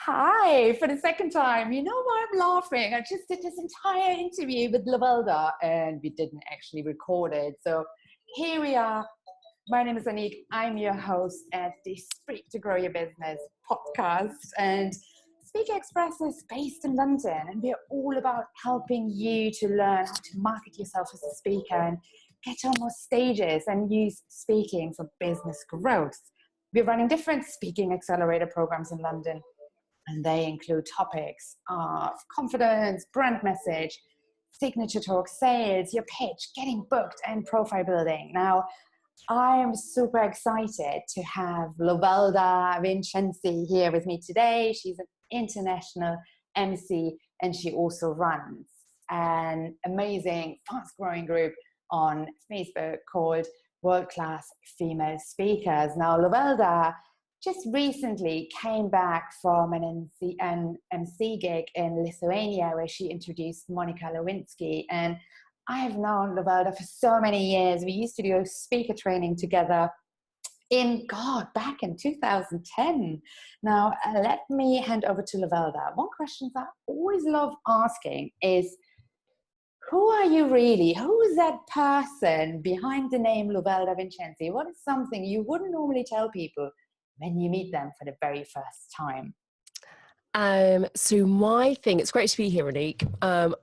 Hi, for the second time. You know why I'm laughing? I just did this entire interview with Lovelda and we didn't actually record it. So here we are. My name is Anik. I'm your host at the Speak to Grow Your Business podcast. And Speak Express is based in London, and we're all about helping you to learn how to market yourself as a speaker and get on more stages and use speaking for business growth. We're running different speaking accelerator programs in London, and they include topics of confidence, brand message, signature talk, sales, your pitch, getting booked, and profile building. Now, I am super excited to have Lovelda Vincenzi here with me today. She's an international MC, and she also runs an amazing, fast-growing group on Facebook called World Class Female Speakers. Now, Lovelda just recently came back from an MC gig in Lithuania where she introduced Monica Lewinsky. And I have known Lovelda for so many years. We used to do speaker training together back in 2010. Now, let me hand over to Lovelda. One question that I always love asking is, who are you really? Who is that person behind the name Lovelda Vincenzi? What is something you wouldn't normally tell people when you meet them for the very first time? So my thing, it's great to be here, Anik.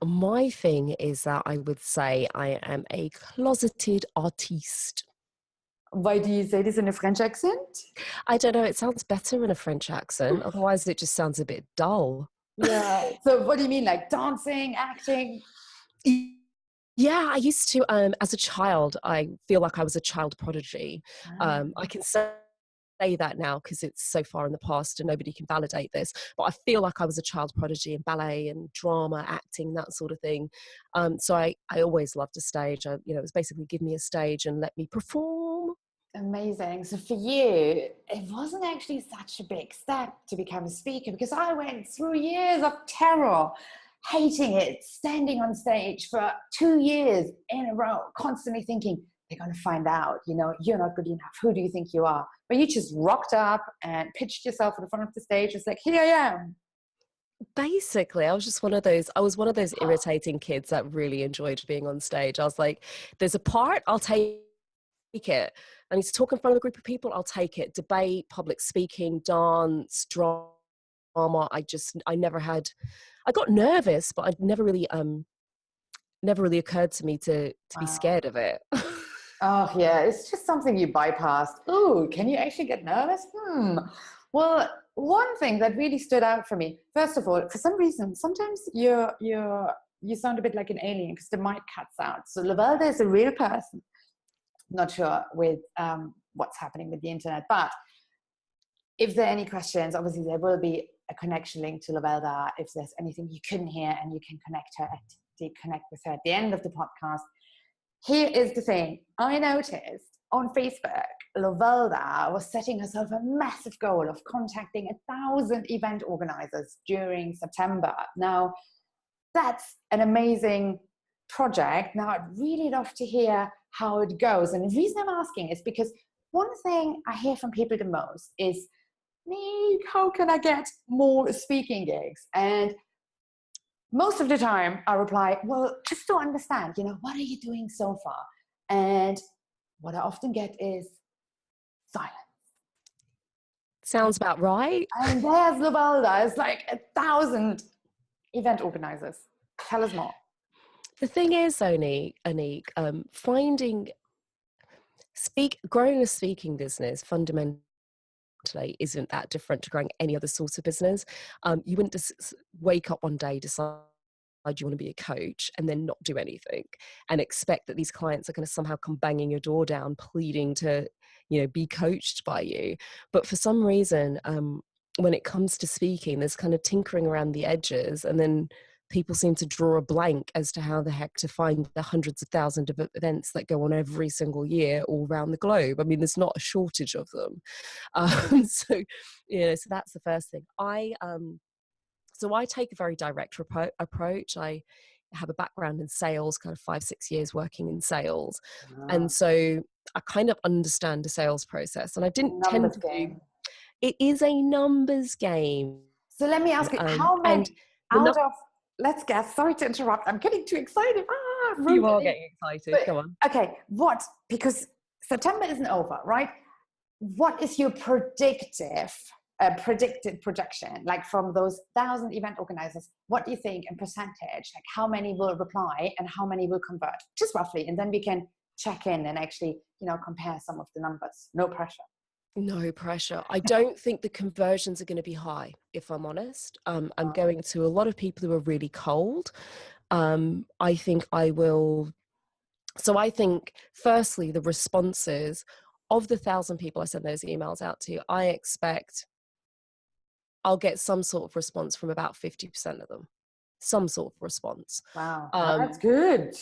My thing is that I would say I am a closeted artiste. Why do you say this in a French accent? I don't know, it sounds better in a French accent. Otherwise it just sounds a bit dull. Yeah. So what do you mean, like dancing, acting? Yeah, I used to, as a child, I feel like I was a child prodigy. I can say that now because it's so far in the past and nobody can validate this, but I feel like I was a child prodigy in ballet and drama, acting, that sort of thing. So I always loved a stage. It was basically give me a stage and let me perform. Amazing. So for you, it wasn't actually such a big step to become a speaker, because I went through years of terror, hating it, standing on stage for 2 years in a row, constantly thinking, they're going to find out, you're not good enough. Who do you think you are? But you just rocked up and pitched yourself at the front of the stage. It's like, here I am. Basically, I was one of those irritating kids that really enjoyed being on stage. I was like, there's a part, I'll take it. I need to talk in front of a group of people, I'll take it. Debate, public speaking, dance, drama. I got nervous, but it never really occurred to me to be scared of it. Oh, yeah, it's just something you bypassed. Oh, can you actually get nervous? Well, one thing that really stood out for me, first of all, for some reason, sometimes you sound a bit like an alien because the mic cuts out. So Lovelda is a real person. Not sure with what's happening with the internet, but if there are any questions, obviously there will be a connection link to Lovelda. If there's anything you couldn't hear, and you can connect with her at the end of the podcast. Here is the thing. I noticed on Facebook, Lovelda was setting herself a massive goal of contacting 1,000 event organizers during September. Now, that's an amazing project. Now, I'd really love to hear how it goes. And the reason I'm asking is because one thing I hear from people the most is, Nick, how can I get more speaking gigs? And most of the time I reply, well, just to understand, what are you doing so far? And what I often get is silence. Sounds about right. And there's Lovelda. It's like 1,000 event organizers. Tell us more. The thing is, Anik, growing a speaking business fundamentally isn't that different to growing any other sort of business. You wouldn't just wake up one day, decide you want to be a coach, and then not do anything and expect that these clients are going to somehow come banging your door down pleading to be coached by you. But for some reason, when it comes to speaking, there's kind of tinkering around the edges, and then people seem to draw a blank as to how the heck to find the hundreds of thousands of events that go on every single year all around the globe. I mean, there's not a shortage of them. So that's the first thing. So I take a very direct approach. I have a background in sales, kind of 5-6 years working in sales. And so I kind of understand the sales process, and I didn't tend to do. It is a numbers game. So let me ask you, how many And out of, let's guess, sorry to interrupt, I'm getting too excited. you are Rude. getting excited. But, Come on. okay, because September isn't over, right? What is your predicted projection, like from those 1,000 event organizers? What do you think in percentage, like how many will reply and how many will convert, just roughly, and then we can check in and actually, compare some of the numbers. No pressure. No pressure. I don't think the conversions are going to be high, if I'm honest. I'm going to a lot of people who are really cold. I think I will. So I think, firstly, the responses of the 1,000 people I send those emails out to, I expect I'll get some sort of response from about 50% of them. Some sort of response. Wow, that's good.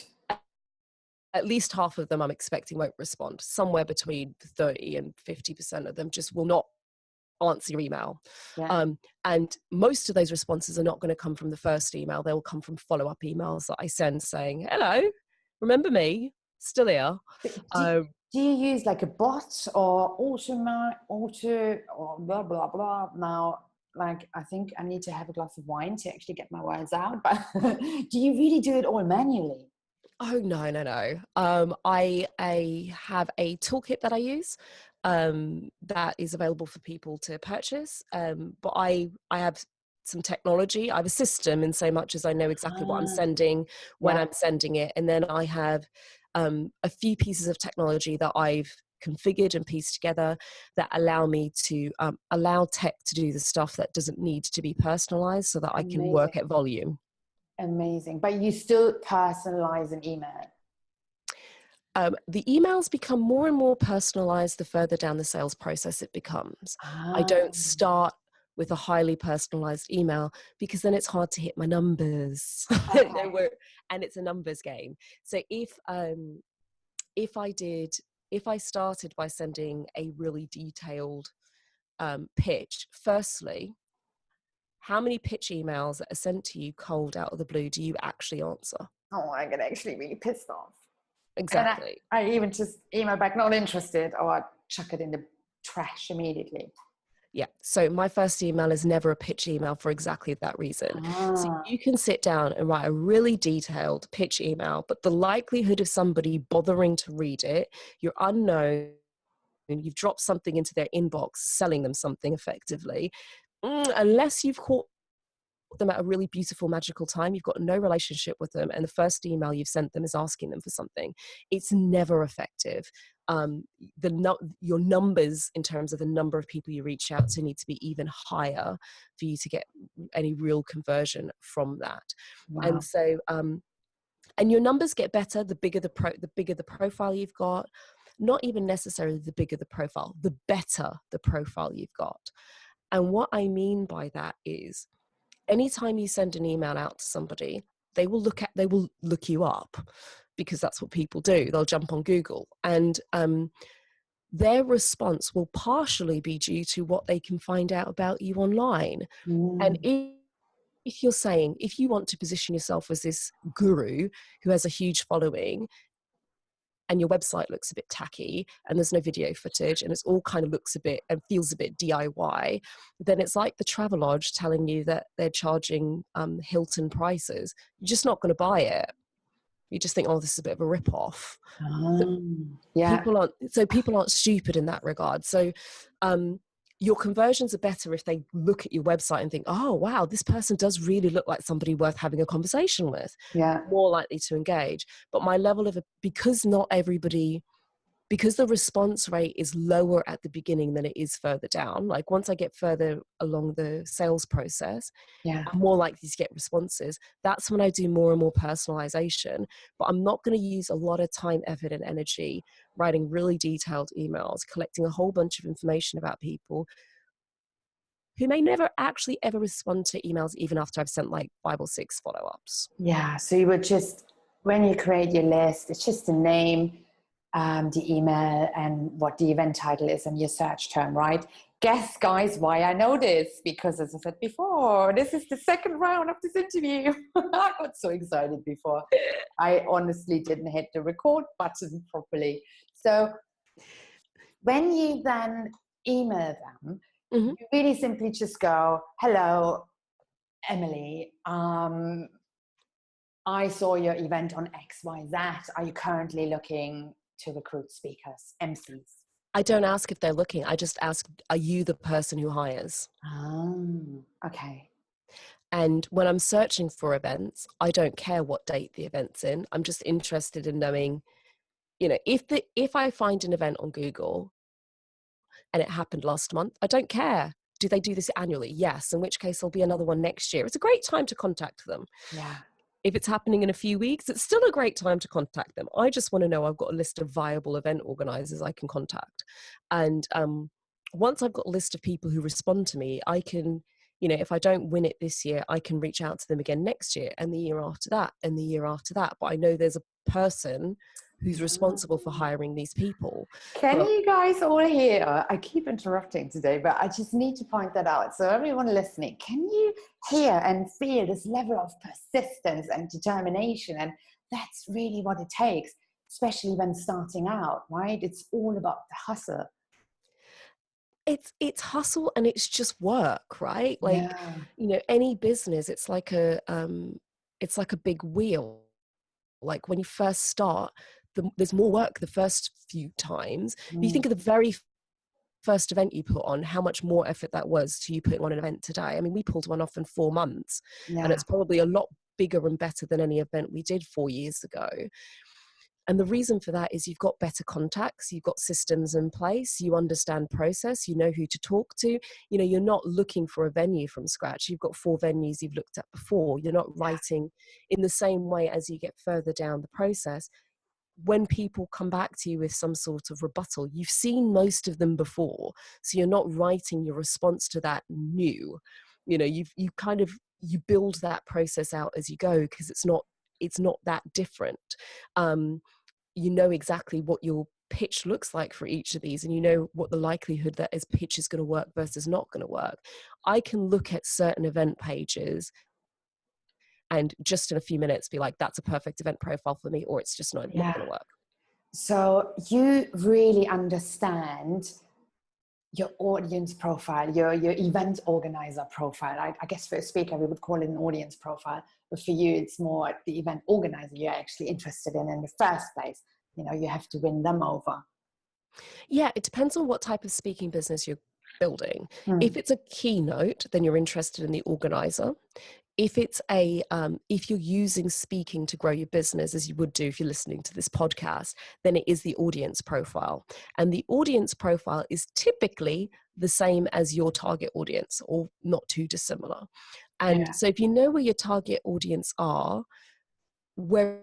At least half of them I'm expecting won't respond. Somewhere between 30 and 50% of them just will not answer your email. Yeah. And most of those responses are not going to come from the first email. They will come from follow-up emails that I send saying, hello, remember me? Still here. Do you use like a bot or auto or blah, blah, blah? Now, like, I think I need to have a glass of wine to actually get my words out, but do you really do it all manually? Oh, no. I have a toolkit that I use that is available for people to purchase. But I have some technology. I have a system in so much as I know exactly what I'm sending when I'm sending it. And then I have a few pieces of technology that I've configured and pieced together that allow me to allow tech to do the stuff that doesn't need to be personalized so that I can work at volume. Amazing. But you still personalize an email? The emails become more and more personalized the further down the sales process it becomes. I don't start with a highly personalized email because then it's hard to hit my numbers. Okay. And it's a numbers game. So if I started by sending a really detailed pitch, firstly, how many pitch emails that are sent to you cold out of the blue do you actually answer? Oh, I get actually really pissed off. Exactly. And I even just email back, not interested, or chuck it in the trash immediately. Yeah. So my first email is never a pitch email for exactly that reason. So you can sit down and write a really detailed pitch email, but the likelihood of somebody bothering to read it, you're unknown, and you've dropped something into their inbox, selling them something effectively, unless you've caught them at a really beautiful, magical time, you've got no relationship with them, and the first email you've sent them is asking them for something, it's never effective. Your numbers in terms of the number of people you reach out to need to be even higher for you to get any real conversion from that. Wow. And so and your numbers get better the bigger the profile you've got. Not even necessarily the bigger the profile, the better the profile you've got. And what I mean by that is, anytime you send an email out to somebody, they will look you up, because that's what people do. They'll jump on Google, and their response will partially be due to what they can find out about you online. And if you're saying, if you want to position yourself as this guru who has a huge following, and your website looks a bit tacky and there's no video footage and it's all kind of looks a bit and feels a bit DIY, then it's like the Travelodge telling you that they're charging Hilton prices. You're just not going to buy it. You just think, oh, this is a bit of a rip-off. People aren't stupid in that regard. So your conversions are better if they look at your website and think, oh, wow, this person does really look like somebody worth having a conversation with. Yeah. More likely to engage. But my level of, because the response rate is lower at the beginning than it is further down. Like once I get further along the sales process, I'm more likely to get responses. That's when I do more and more personalization. But I'm not going to use a lot of time, effort, and energy writing really detailed emails, collecting a whole bunch of information about people who may never actually ever respond to emails, even after I've sent like 5 or 6 follow-ups. Yeah. So you would just, when you create your list, it's just the name, the email, and what the event title is and your search term, right? Guess, guys, why I know this? Because as I said before, this is the second round of this interview. I got so excited before. I honestly didn't hit the record button properly. So when you then email them, you really simply just go, hello, Emily, I saw your event on XYZ. Are you currently looking to recruit speakers, MCs? I don't ask if they're looking. I just ask, are you the person who hires? Oh, okay. And when I'm searching for events, I don't care what date the event's in. I'm just interested in knowing, you know, if I find an event on Google and it happened last month, I don't care. Do they do this annually? Yes. In which case there'll be another one next year. It's a great time to contact them. Yeah. If it's happening in a few weeks, it's still a great time to contact them. I just want to know I've got a list of viable event organizers I can contact. And once I've got a list of people who respond to me, I can, you know, if I don't win it this year, I can reach out to them again next year and the year after that and the year after that. But I know there's a person who's responsible for hiring these people. Can But you guys all hear? I keep interrupting today, but I just need to point that out. So everyone listening, can you hear and feel this level of persistence and determination? And that's really what it takes, especially when starting out, right? It's all about the hustle. it's hustle and it's just work, right? Like, Yeah. you know, any business, it's like a big wheel. Like when you first start, there's more work the first few times. If you Mm, think of the very first event you put on, how much more effort that was to you putting on an event today. I mean, we pulled one off in 4 months, and yeah. it's probably a lot bigger and better than any event we did 4 years ago. And the reason for that is you've got better contacts, you've got systems in place, you understand process, you know who to talk to. You know, you're not looking for a venue from scratch. You've got 4 venues you've looked at before. You're not writing in the same way as you get further down the process. When people come back to you with some sort of rebuttal, you've seen most of them before. So you're not writing your response to that new. You know, you build that process out as you go because it's not that different. You know exactly what your pitch looks like for each of these, and you know what the likelihood that his pitch is going to work versus not going to work. I can look at certain event pages and just in a few minutes be like, that's a perfect event profile for me, or it's just not going Yeah. to work. So you really understand your audience profile, your event organizer profile. I guess for a speaker, we would call it an audience profile, but for you, it's more the event organizer you're actually interested in the first place. You know, you have to win them over. Yeah, it depends on what type of speaking business you're building. Mm, If it's a keynote, then you're interested in the organizer. If it's if you're using speaking to grow your business, as you would do if you're listening to this podcast, then it is the audience profile. And the audience profile is typically the same as your target audience or not too dissimilar. And yeah, so if you know where your target audience are, where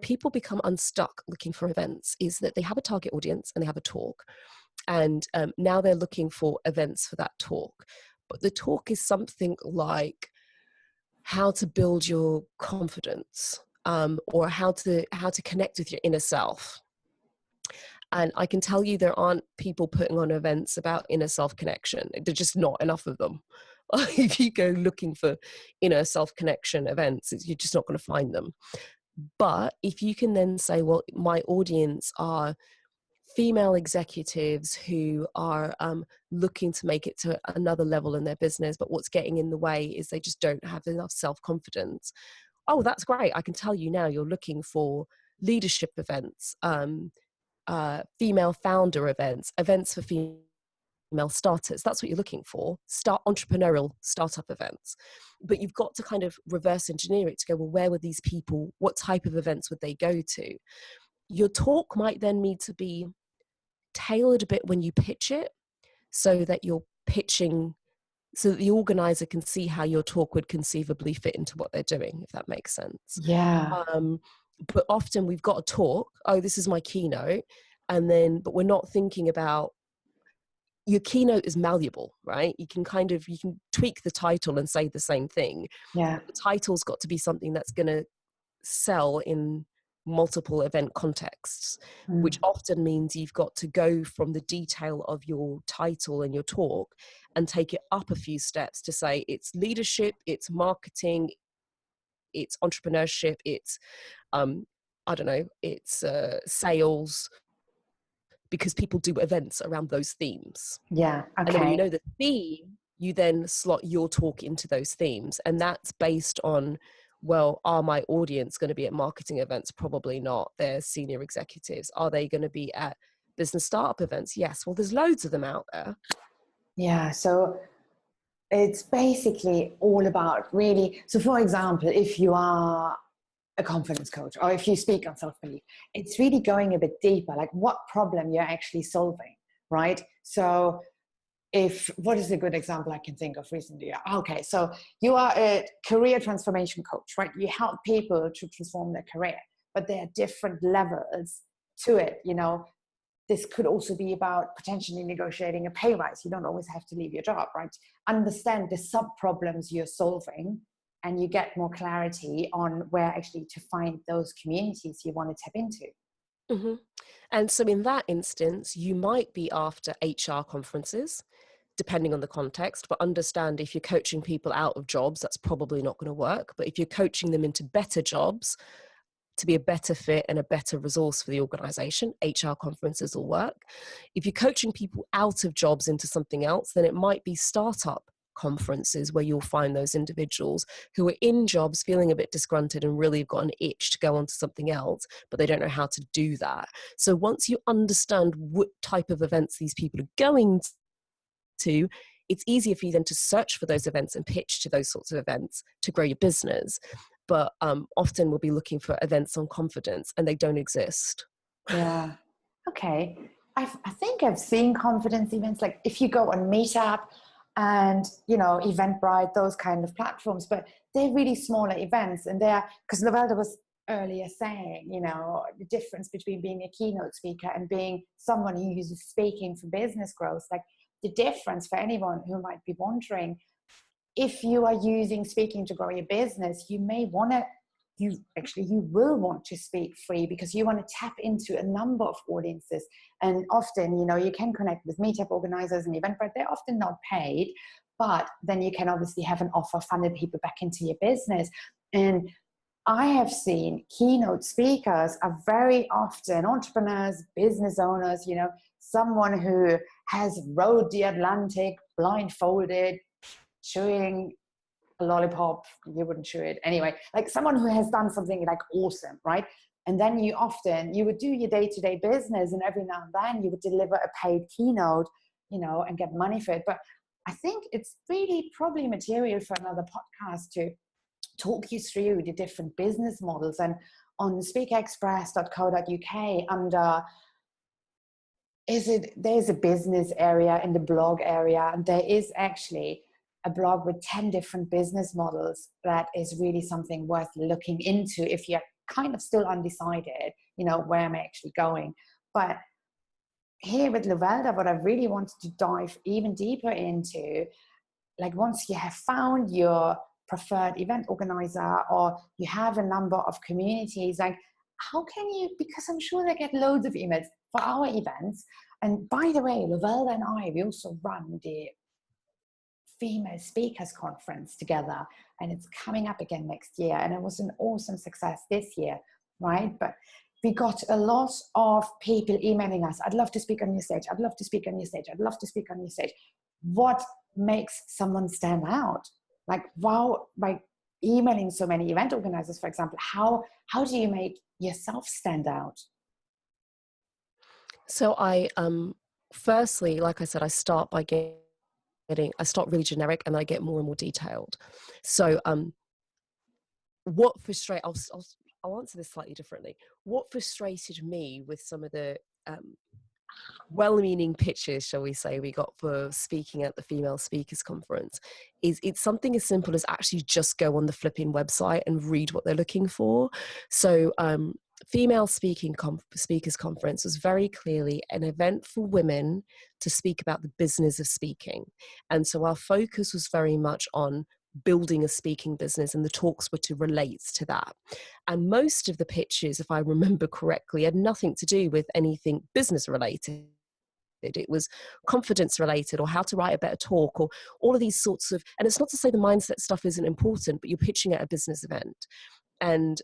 people become unstuck looking for events is that they have a target audience and they have a talk. And now they're looking for events for that talk. But the talk is something like how to build your confidence, or how to connect with your inner self. And I can tell you there aren't people putting on events about inner self connection. There's just not enough of them. If you go looking for inner self connection events, you're just not going to find them. But if you can then say, well, my audience are female executives who are looking to make it to another level in their business, but what's getting in the way is they just don't have enough self-confidence. Oh, that's great. I can tell you now you're looking for leadership events, female founder events, events for female starters. That's what you're looking for. Start entrepreneurial startup events. But you've got to kind of reverse engineer it to go, well, where would these people, what type of events would they go to? Your talk might then need to be tailored a bit when you pitch it so that you're pitching so that the organizer can see how your talk would conceivably fit into what they're doing, if that makes sense. yeah, But often we've got a talk, oh, this is my keynote, but we're not thinking about your keynote is malleable, right? You can tweak the title and say the same thing. yeah, But the title's got to be something that's going to sell in multiple event contexts, which mm, often means you've got to go from the detail of your title and your talk and take it up a few steps to say it's leadership, it's marketing, it's entrepreneurship, it's I don't know, it's sales, because people do events around those themes. yeah. And then when you Okay. know the theme, you then slot your talk into those themes. And that's based on, well, are my audience going to be at marketing events? Probably not. They're senior executives. Are they going to be at business startup events? Yes. Well, there's loads of them out there. Yeah. So it's basically all about really, so for example, if you are a confidence coach or if you speak on self-belief, it's really going a bit deeper, like what problem you're actually solving, right? So what is a good example I can think of recently? Okay, so you are a career transformation coach, right? You help people to transform their career, but there are different levels to it. This could also be about potentially negotiating a pay rise. You don't always have to leave your job, right? Understand the sub problems you're solving, and you get more clarity on where actually to find those communities you want to tap into. Mm-hmm. And so in that instance, you might be after HR conferences, depending on the context, but understand if you're coaching people out of jobs, that's probably not going to work. But if you're coaching them into better jobs, to be a better fit and a better resource for the organization, HR conferences will work. If you're coaching people out of jobs into something else, then it might be startup conferences where you'll find those individuals who are in jobs feeling a bit disgruntled and really have got an itch to go on to something else, but they don't know how to do that. So once you understand what type of events these people are going to, it's easier for you then to search for those events and pitch to those sorts of events to grow your business. But often we'll be looking for events on confidence and they don't exist. Yeah. Okay. I think I've seen confidence events, like if you go on Meetup and, Eventbrite, those kind of platforms, but they're really smaller events. And because Lovelda was earlier saying, the difference between being a keynote speaker and being someone who uses speaking for business growth, like the difference for anyone who might be wondering, if you are using speaking to grow your business, you will want to speak free because you want to tap into a number of audiences. And often, you can connect with Meetup organizers and Eventbrite. They're often not paid, but then you can obviously have an offer, funnel people back into your business. And I have seen keynote speakers are very often entrepreneurs, business owners, someone who has rode the Atlantic blindfolded, chewing a lollipop. You wouldn't chew it anyway, like someone who has done something like awesome, right? And then you would do your day-to-day business, and every now and then you would deliver a paid keynote, and get money for it. But I think it's really probably material for another podcast to talk you through the different business models. And on speakexpress.co.uk, under there's a business area in the blog area, and there is actually a blog with 10 different business models that is really something worth looking into if you're kind of still undecided, where am I actually going. But here with Lovelda, what I really wanted to dive even deeper into, like once you have found your preferred event organizer or you have a number of communities, like how can you, because I'm sure they get loads of emails for our events. And by the way, Lovelda and we also run the Female Speakers Conference together, and it's coming up again next year. And it was an awesome success this year, right? But we got a lot of people emailing us. I'd love to speak on your stage. I'd love to speak on your stage. I'd love to speak on your stage. What makes someone stand out? Like, wow, by emailing so many event organizers, for example, how do you make yourself stand out? So I, firstly, like I said, I start really generic and I get more and more detailed. So I'll answer this slightly differently. What frustrated me with some of the well-meaning pitches, shall we say, we got for speaking at the Female Speakers Conference is it's something as simple as actually just go on the flipping website and read what they're looking for. So Female Speakers Conference was very clearly an event for women to speak about the business of speaking. And so our focus was very much on building a speaking business, and the talks were to relate to that. And most of the pitches, if I remember correctly, had nothing to do with anything business related. It was confidence related, or how to write a better talk, or all of these sorts of, and it's not to say the mindset stuff isn't important, but you're pitching at a business event. And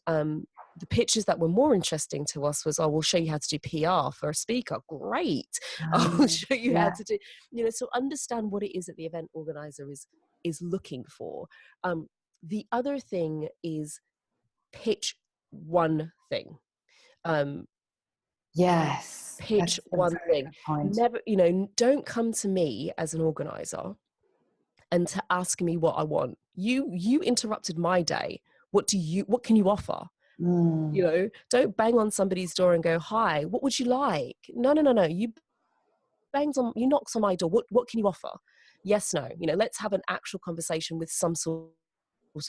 the pitches that were more interesting to us was, oh, we'll show you how to do PR for a speaker. Great. I'll show you how to do, so understand what it is that the event organizer is looking for. The other thing is pitch one thing. Yes. Pitch That's one a very thing. good point. Never, don't come to me as an organizer and to ask me what I want. You interrupted my day. What can you offer? Don't bang on somebody's door and go, hi, what would you like? No. You knocked on my door. What can you offer? Yes, no. Let's have an actual conversation with some sort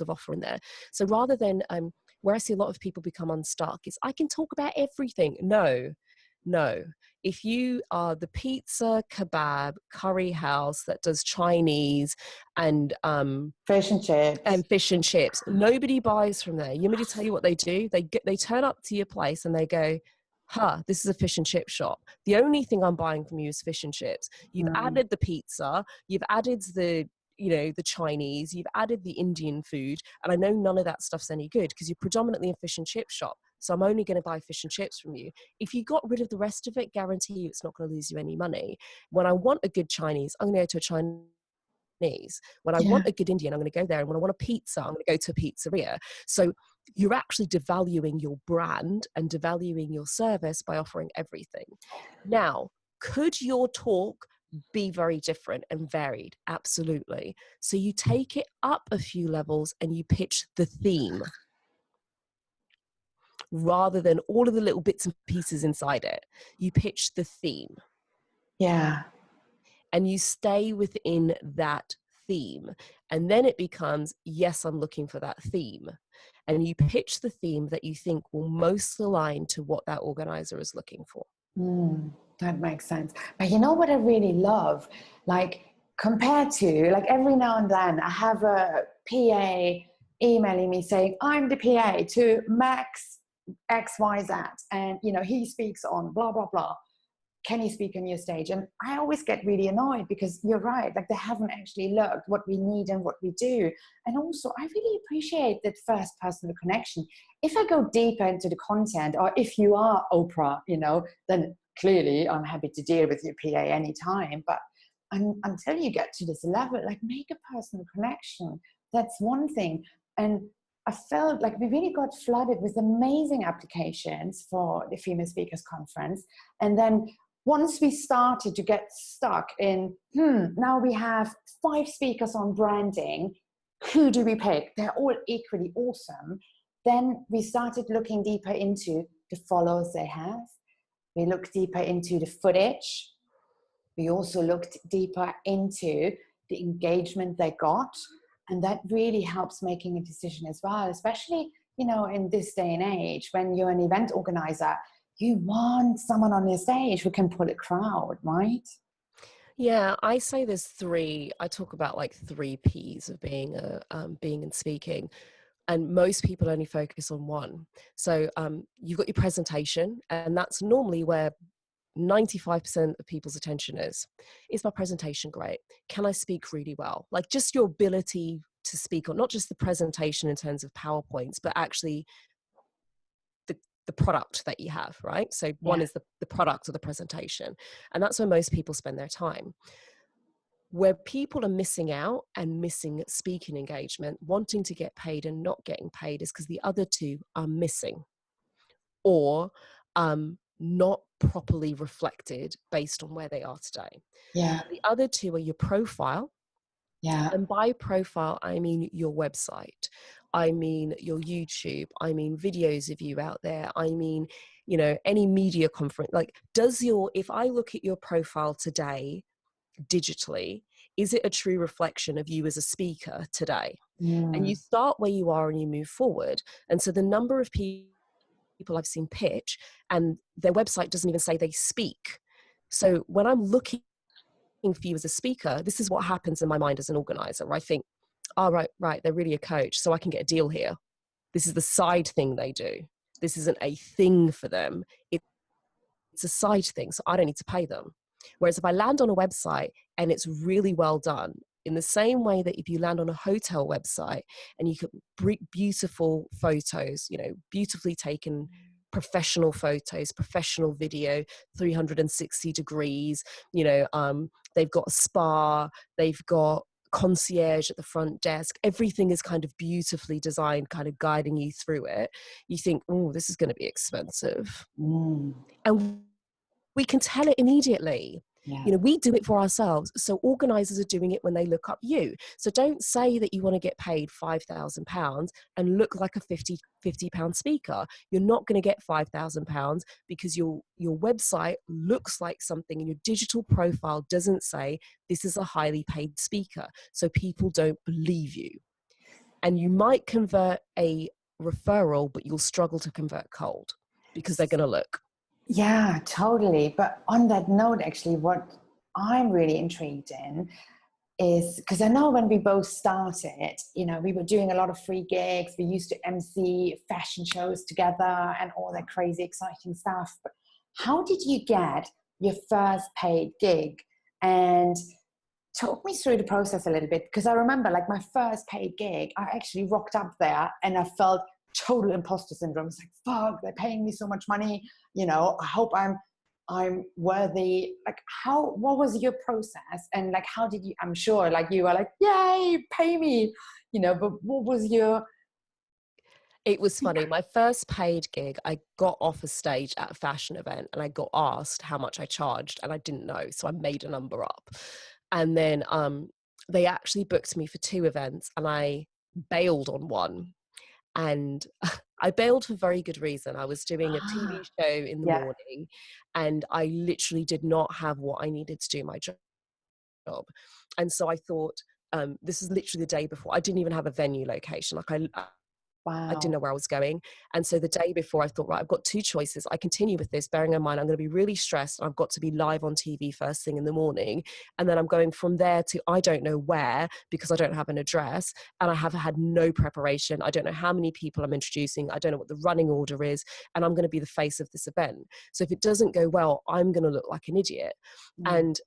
of offer in there. So rather than where I see a lot of people become unstuck is, I can talk about everything. No. If you are the pizza, kebab, curry house that does Chinese and fish and chips, nobody buys from there. You want me to tell you what they do? They turn up to your place and they go, this is a fish and chip shop. The only thing I'm buying from you is fish and chips. You've added the pizza, you've added the Chinese, you've added the Indian food, and I know none of that stuff's any good because you're predominantly a fish and chip shop. So I'm only going to buy fish and chips from you. If you got rid of the rest of it, guarantee you it's not going to lose you any money. When I want a good Chinese, I'm going to go to a Chinese. When I want a good Indian, I'm going to go there. And when I want a pizza, I'm going to go to a pizzeria. So you're actually devaluing your brand and devaluing your service by offering everything. Now, could your talk be very different and varied? Absolutely. So you take it up a few levels and you pitch the theme rather than all of the little bits and pieces inside it. You pitch the theme. Yeah. And you stay within that theme. And then it becomes, yes, I'm looking for that theme. And you pitch the theme that you think will most align to what that organizer is looking for. That makes sense. But you know what I really love? Like, compared to, like, every now and then I have a PA emailing me saying, I'm the PA to Max XYZ, and he speaks on blah blah blah, can you speak on your stage? And I always get really annoyed because you're right, like, they haven't actually looked what we need and what we do. And also I really appreciate that first personal connection. If I go deeper into the content, or if you are Oprah, then clearly I'm happy to deal with your PA anytime. But until you get to this level, like, make a personal connection. That's one thing. And I felt like we really got flooded with amazing applications for the Female Speakers Conference. And then once we started to get stuck in, now we have 5 speakers on branding, who do we pick? They're all equally awesome. Then we started looking deeper into the followers they have. We looked deeper into the footage. We also looked deeper into the engagement they got. And that really helps making a decision as well, especially, in this day and age, when you're an event organizer, you want someone on your stage who can pull a crowd, right? Yeah, I say there's 3. I talk about like 3 P's of being in speaking, and most people only focus on one. So you've got your presentation, and that's normally where 95% of people's attention is my presentation great? Can I speak really well? Like, just your ability to speak, or not just the presentation in terms of PowerPoints, but actually the product that you have, right? So one is the product of the presentation. And that's where most people spend their time. Where people are missing out and missing speaking engagement, wanting to get paid and not getting paid, is because the other 2 are missing, or not properly reflected based on where they are today. Yeah. The other 2 are your profile. Yeah. And by profile, I mean your website. I mean your YouTube. I mean videos of you out there. I mean, any media conference. Like, if I look at your profile today digitally, is it a true reflection of you as a speaker today? And you start where you are and you move forward. And so the number of people I've seen pitch and their website doesn't even say they speak. So when I'm looking for you as a speaker, this is what happens in my mind as an organizer. I think, right, they're really a coach, so I can get a deal here. This is the side thing they do. This isn't a thing for them. It's a side thing, so I don't need to pay them. Whereas if I land on a website and it's really well done, in the same way that if you land on a hotel website and you could beautiful photos, you know, beautifully taken professional photos, professional video, 360 degrees, you know, they've got a spa, they've got concierge at the front desk, everything is kind of beautifully designed, kind of guiding you through it. You think, oh, this is going to be expensive. And we can tell it immediately. Yeah. You know, we do it for ourselves. So organisers are doing it when they look up you. So don't say that you want to get paid £5,000 and look like a £50 speaker. You're not going to get £5,000 because your website looks like something and your digital profile doesn't say this is a highly paid speaker. So people don't believe you. And you might convert a referral, but you'll struggle to convert cold because they're going to look. Yeah, totally. But on that note, actually, what I'm really intrigued in is, because I know when we both started, you know, we were doing a lot of free gigs. We used to MC fashion shows together and all that crazy, exciting stuff. But how did you get your first paid gig? And talk me through the process a little bit, because I remember like my first paid gig, I actually rocked up there and I felt total imposter syndrome. It's like, fuck, they're paying me so much money. You know, I hope I'm worthy. Like, what was your process? And like, how did you, I'm sure like you were like, yay, pay me, you know, but what was your... It was funny. My first paid gig, I got off a stage at a fashion event and I got asked how much I charged and I didn't know. So I made a number up. And then they actually booked me for 2 events and I bailed on one. And I bailed for very good reason. I was doing a TV show in the morning and I literally did not have what I needed to do my job. And so I thought, this is literally the day before. I didn't even have a venue location. Like I didn't know where I was going. And so the day before I thought, right, I've got 2 choices. I continue with this, bearing in mind I'm going to be really stressed and I've got to be live on TV first thing in the morning. And then I'm going from there to I don't know where because I don't have an address and I have had no preparation. I don't know how many people I'm introducing. I don't know what the running order is. And I'm going to be the face of this event. So if it doesn't go well, I'm going to look like an idiot. And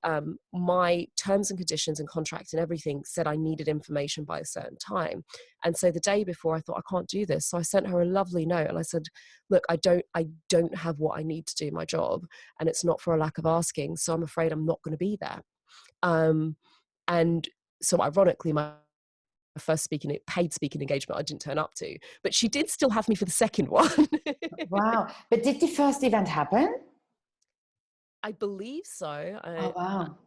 my terms and conditions and contract and everything said I needed information by a certain time. And so the day before I thought, I can't do this. So I sent her a lovely note and I said, look, I don't have what I need to do my job and it's not for a lack of asking. So I'm afraid I'm not going to be there. And so ironically, my first paid speaking engagement I didn't turn up to, but she did still have me for the second one. Wow. But did the first event happen? I believe so. Oh, wow.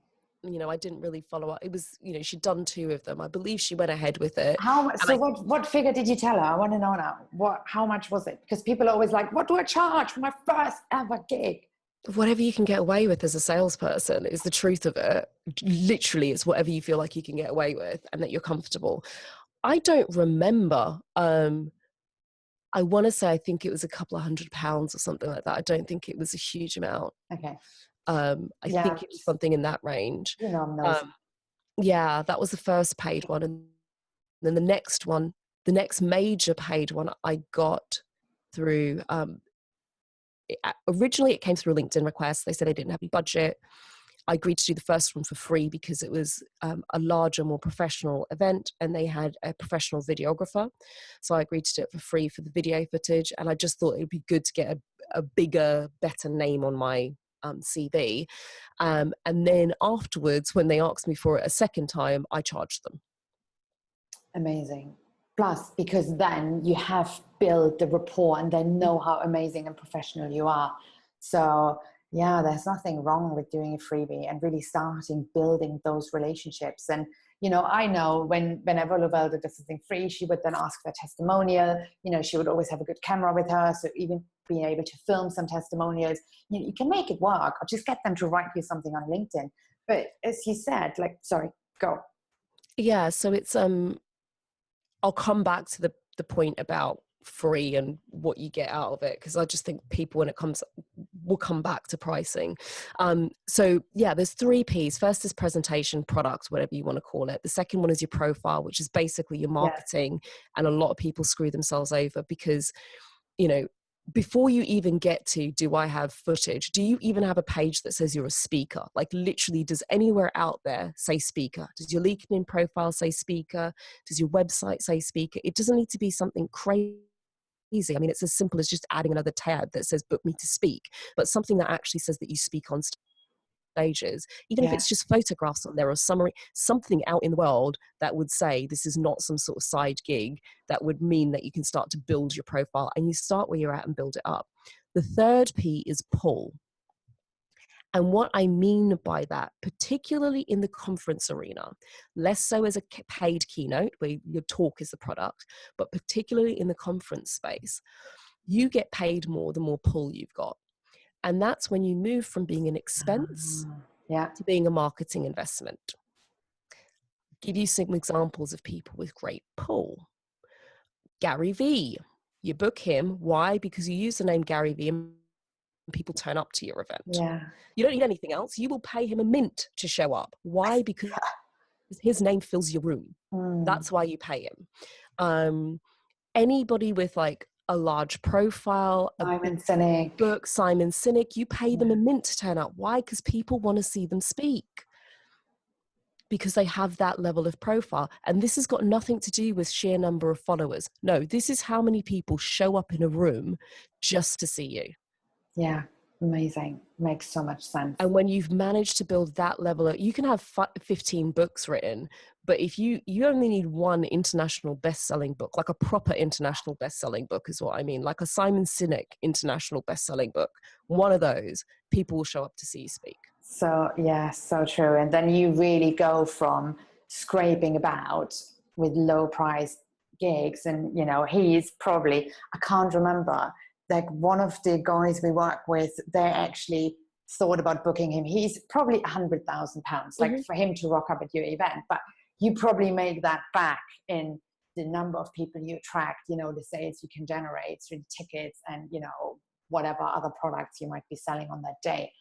You know, I didn't really follow up. It was, you know, she'd done 2 of them. I believe she went ahead with it. What figure did you tell her? I want to know now. How much was it? Because people are always like, what do I charge for my first ever gig? Whatever you can get away with as a salesperson is the truth of it. Literally, it's whatever you feel like you can get away with and that you're comfortable. I don't remember. I want to say, I think it was a couple of £100 or something like that. I don't think it was a huge amount. Okay. I think it was something in that range. You know, I'm nosy. Yeah, that was the first paid one. And then the next one, the next major paid one I got through, originally it came through a LinkedIn request. They said they didn't have any budget. I agreed to do the first one for free because it was a larger, more professional event and they had a professional videographer. So I agreed to do it for free for the video footage. And I just thought it would be good to get a bigger, better name on my CV. And then afterwards, when they asked me for it a second time, I charged them. Amazing. Plus, because then you have built the rapport and they know how amazing and professional you are. So yeah, there's nothing wrong with doing a freebie and really starting building those relationships. And, you know, I know whenever Lovelda does something free, she would then ask for a testimonial. You know, she would always have a good camera with her. So even being able to film some testimonials, you can make it work or just get them to write you something on LinkedIn. But as you said, like, sorry, go. Yeah. So it's, I'll come back to the point about free and what you get out of it, because I just think people, when it comes, will come back to pricing. So yeah, there's 3 P's. First is presentation, product, whatever you want to call it. The second one is your profile, which is basically your marketing. And a lot of people screw themselves over because, you know, before you even get to, do I have footage? Do you even have a page that says you're a speaker? Like literally, does anywhere out there say speaker? Does your LinkedIn profile say speaker? Does your website say speaker? It doesn't need to be something crazy. I mean, it's as simple as just adding another tab that says book me to speak, but something that actually says that you speak on stages, even if Yeah. it's just photographs on there or summary, something out in the world that would say this is not some sort of side gig, that would mean that you can start to build your profile, and you start where you're at and build it up. The third P is pull. And what I mean by that, particularly in the conference arena, less so as a paid keynote where your talk is the product, but particularly in the conference space, you get paid more the more pull you've got. And that's when you move from being an expense Yeah. to being a marketing investment. Give you some examples of people with great pull. Gary Vee. You book him. Why? Because you use the name Gary Vee and people turn up to your event. Yeah. You don't need anything else. You will pay him a mint to show up. Why? Because his name fills your room. That's why you pay him. Anybody with like a large profile, a big Simon Sinek. book, Simon Sinek, you pay them a mint to turn up. Why? Because people want to see them speak, because they have that level of profile. And this has got nothing to do with sheer number of followers. No, this is how many people show up in a room just to see you. Yeah. Amazing. Makes so much sense. And when you've managed to build that level of, you can have 15 books written, but if you only need one international best-selling book, like a proper international best-selling book is what I mean, like a Simon Sinek international best-selling book, one of those, people will show up to see you speak. So, yeah, so true. And then you really go from scraping about with low price gigs. And, you know, he's probably, I can't remember, like one of the guys we work with, they actually thought about booking him. He's probably £100,000, like for him to rock up at your event. But you probably make that back in the number of people you attract, you know, the sales you can generate through the tickets and, you know, whatever other products you might be selling on that day.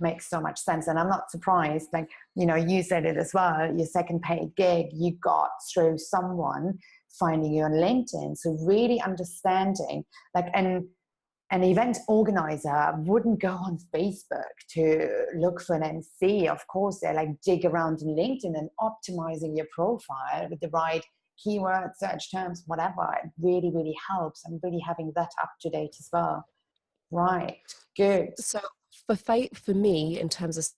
Makes so much sense. And I'm not surprised, like, you know, you said it as well, your second paid gig you got through someone finding you on LinkedIn. So really understanding, like, an event organizer wouldn't go on Facebook to look for an MC. Of course, they like dig around in LinkedIn and optimizing your profile with the right keywords, search terms, whatever. It really, really helps. And really having that up to date as well. Right. Good. So for me, in terms of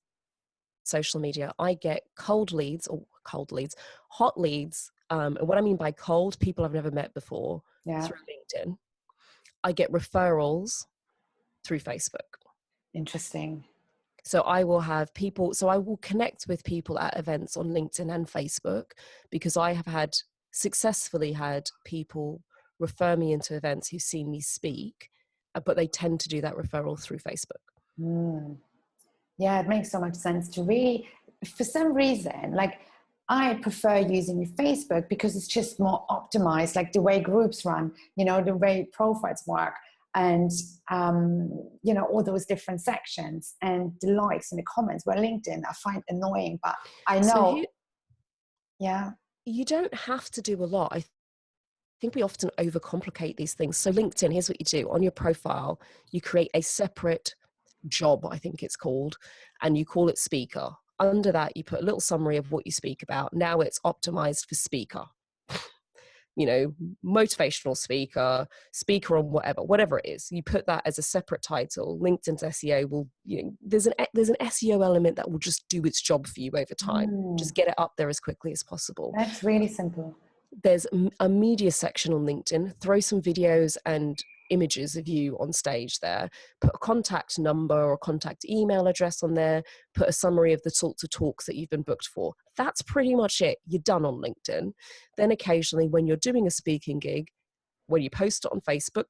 social media, I get hot leads. And what I mean by cold, people I've never met before through LinkedIn. I get referrals through Facebook. Interesting. So I will have people, so I will connect with people at events on LinkedIn and Facebook, because I have successfully had people refer me into events who've seen me speak, but they tend to do that referral through Facebook. Yeah, it makes so much sense to really, for some reason, like I prefer using Facebook because it's just more optimized, like the way groups run, you know, the way profiles work, and, you know, all those different sections and the likes and the comments. Where LinkedIn I find annoying, but I know. You don't have to do a lot. I think we often overcomplicate these things. So LinkedIn, here's what you do. On your profile, you create a separate job, I think it's called, and you call it speaker. Under that, you put a little summary of what you speak about. Now it's optimized for speaker. You know, motivational speaker, speaker on whatever it is. You put that as a separate title. LinkedIn's SEO will, you know, there's an SEO element that will just do its job for you over time. Just get it up there as quickly as possible. That's really simple. There's a media section on LinkedIn. Throw some videos and images of you on stage there. Put a contact number or contact email address on there. Put a summary of the sorts of talks that you've been booked for. That's pretty much it. You're done on LinkedIn. Then occasionally when you're doing a speaking gig, when you post it on Facebook,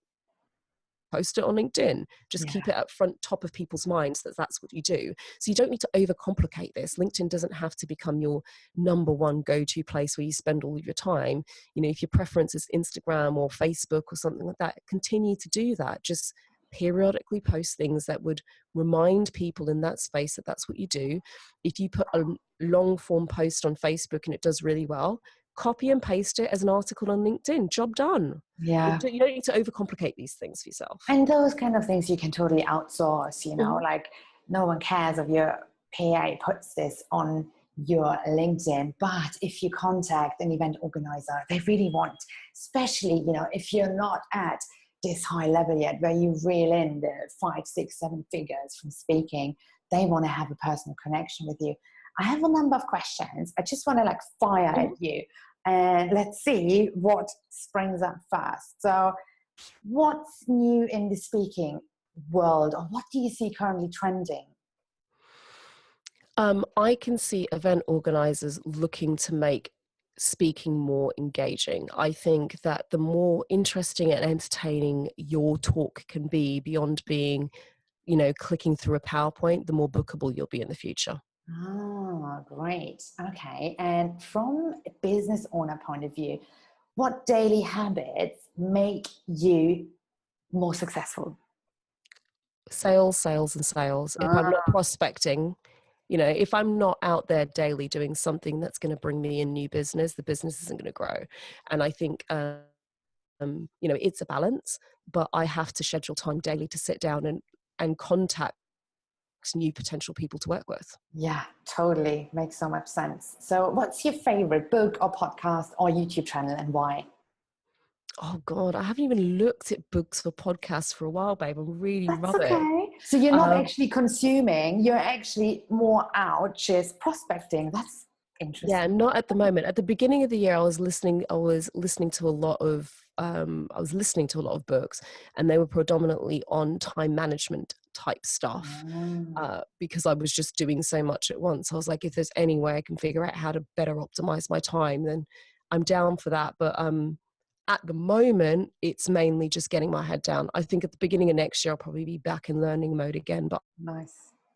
post it on LinkedIn. Just keep it up front, top of people's minds that that's what you do. So you don't need to overcomplicate this. LinkedIn doesn't have to become your number one go-to place where you spend all of your time. You know, if your preference is Instagram or Facebook or something like that, continue to do that. Just periodically post things that would remind people in that space that that's what you do. If you put a long form post on Facebook and it does really well, copy and paste it as an article on LinkedIn. Job done. Yeah. You don't need to overcomplicate these things for yourself. And those kind of things you can totally outsource, Mhm. like no one cares if your PA puts this on your LinkedIn. But if you contact an event organizer, they really want, especially, if you're not at this high level yet, where you reel in the 5, 6, 7 figures from speaking, they want to have a personal connection with you. I have a number of questions. I just want to fire at you, and let's see what springs up first. So what's new in the speaking world, or what do you see currently trending? I can see event organizers looking to make speaking more engaging. I think that the more interesting and entertaining your talk can be beyond being, clicking through a PowerPoint, the more bookable you'll be in the future. Oh, great. Okay. And from a business owner point of view, what daily habits make you more successful? Sales, sales, and sales. If I'm not prospecting, if I'm not out there daily doing something that's going to bring me in new business, the business isn't going to grow. And I think, it's a balance, but I have to schedule time daily to sit down and contact new potential people to work with. Yeah, totally. Makes so much sense. So what's your favorite book or podcast or YouTube channel, and why? Oh God, I haven't even looked at books or podcasts for a while, babe. I'm really That's rubbish. okay. So you're not Um, actually consuming, you're actually more out just prospecting. That's Yeah, interesting. not at the moment. At the beginning of the year, I was listening to a lot of books, and they were predominantly on time management type stuff, Mm, because I was just doing so much at once. I was like, if there's any way I can figure out how to better optimize my time, then I'm down for that. But at the moment, it's mainly just getting my head down. I think at the beginning of next year, I'll probably be back in learning mode again, but nice.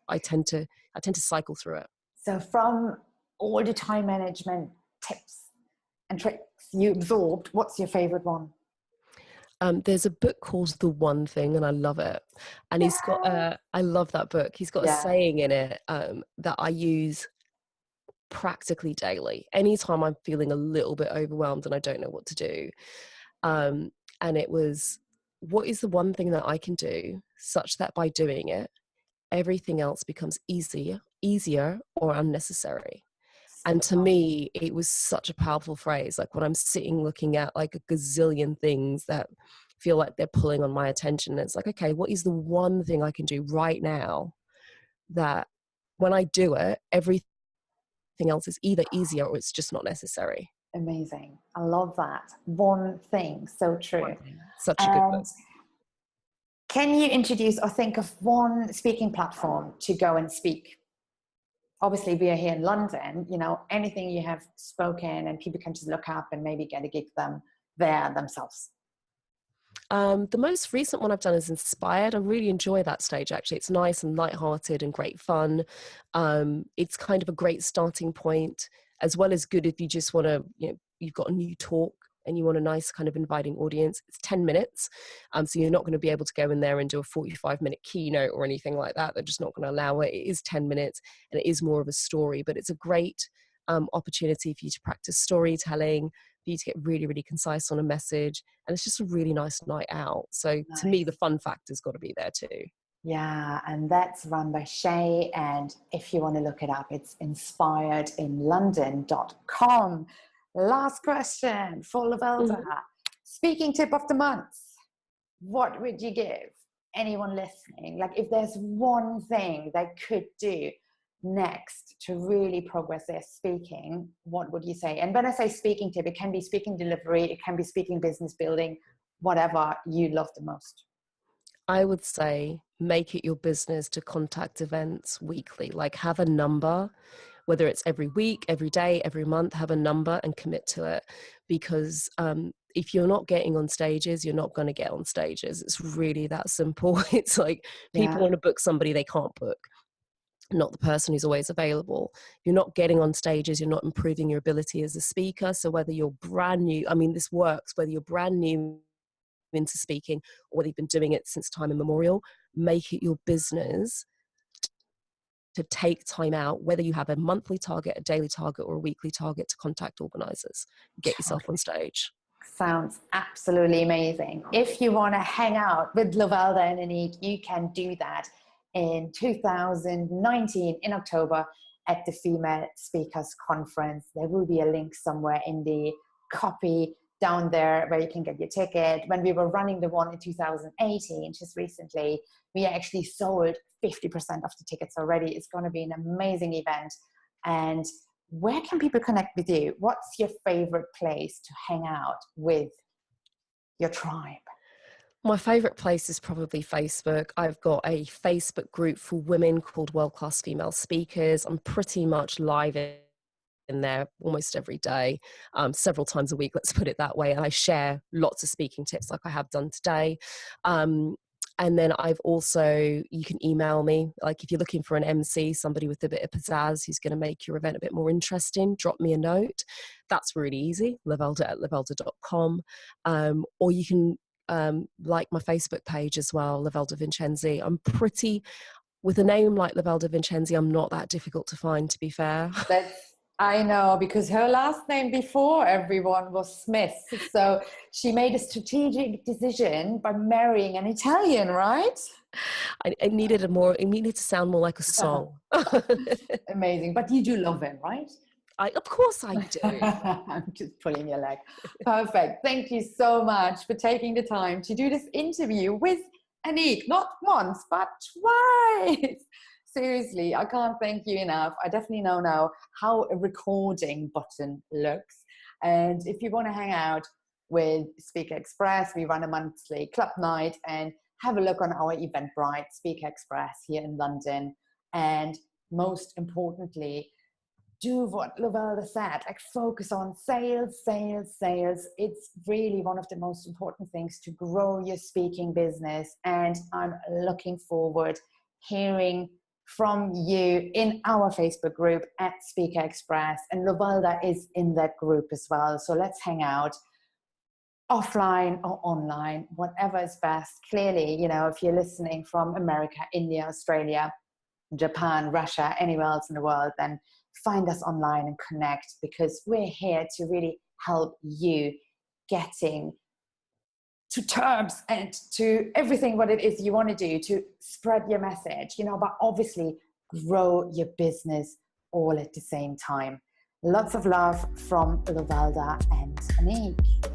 I tend to cycle through it. So from all the time management tips and tricks you absorbed, what's your favorite one? There's a book called The One Thing, and I love it. And he's got Yeah. I love that book. He's got a Yeah. saying in it that I use practically daily. Anytime I'm feeling a little bit overwhelmed and I don't know what to do. And it was, what is the one thing that I can do such that by doing it, everything else becomes easier or unnecessary? And to me, it was such a powerful phrase. Like when I'm sitting looking at like a gazillion things that feel like they're pulling on my attention, it's like, okay, what is the one thing I can do right now that when I do it, everything else is either easier or it's just not necessary. Amazing. I love that. One thing. So One true. thing. Such a good book. And can you introduce or think of one speaking platform to go and speak? Obviously, we are here in London, anything you have spoken and people can just look up and maybe get a gig them there themselves. The most recent one I've done is Inspired. I really enjoy that stage, actually. It's nice and lighthearted and great fun. It's kind of a great starting point, as well as good if you just want to, you've got a new talk and you want a nice kind of inviting audience. It's 10 minutes. So you're not going to be able to go in there and do a 45-minute keynote or anything like that. They're just not going to allow it. It is 10 minutes and it is more of a story, but it's a great opportunity for you to practice storytelling, for you to get really, really concise on a message. And it's just a really nice night out. So to me, the Nice. fun factor's got to be there too. Yeah, and that's run by Shay. And if you want to look it up, it's inspiredinlondon.com. Last question for Lovelda. Mhm. Speaking tip of the month. What would you give anyone listening? Like if there's one thing they could do next to really progress their speaking, what would you say? And when I say speaking tip, it can be speaking delivery, it can be speaking business building, whatever you love the most. I would say make it your business to contact events weekly. Like have a number, whether it's every week, every day, every month, have a number and commit to it. Because if you're not getting on stages, you're not going to get on stages. It's really that simple. It's like people Yeah, want to book somebody they can't book, not the person who's always available. You're not getting on stages, you're not improving your ability as a speaker. So whether you're brand new, I mean, this works, whether you're brand new into speaking or whether you've been doing it since time immemorial, make it your business to take time out, whether you have a monthly target, a daily target, or a weekly target, to contact organisers, get yourself on stage. Sounds absolutely amazing. If you want to hang out with Lovelda and Anik, you can do that in 2019 in October at the Female Speakers Conference. There will be a link somewhere in the copy down there where you can get your ticket. When we were running the one in 2018, just recently, we actually sold 50% of the tickets already. It's going to be an amazing event. And where can people connect with you? What's your favorite place to hang out with your tribe? My favourite place is probably Facebook. I've got a Facebook group for women called World Class Female Speakers. I'm pretty much live in there almost every day, several times a week, let's put it that way. And I share lots of speaking tips like I have done today. And then I've also, you can email me, like if you're looking for an MC, somebody with a bit of pizzazz who's going to make your event a bit more interesting, drop me a note. That's really easy, lovelda@lovelda.com. Or you can like my Facebook page as well, Lovelda Vincenzi. I'm pretty, with a name like Lovelda Vincenzi, I'm not that difficult to find, to be fair. I know, because her last name before everyone was Smith. So she made a strategic decision by marrying an Italian, right? It needed to sound more like a song. Amazing. But you do love him, right? Of course I do. I'm just pulling your leg. Perfect. Thank you so much for taking the time to do this interview with Anik. Not once, but twice. Seriously, I can't thank you enough. I definitely know now how a recording button looks. And if you want to hang out with Speaker Express, we run a monthly club night, and have a look on our Eventbrite, Speaker Express here in London. And most importantly, do what Lovelda said, like focus on sales, sales, sales. It's really one of the most important things to grow your speaking business. And I'm looking forward hearing from you in our Facebook group at Speaker Express, and Lovelda is in that group as well. So let's hang out offline or online, whatever is best. Clearly, you know, if you're listening from America, India, Australia, Japan, Russia, anywhere else in the world, then find us online and connect, because we're here to really help you getting to terms and to everything what it is you want to do to spread your message, you know, but obviously grow your business all at the same time. Lots of love from Lovelda and Anik.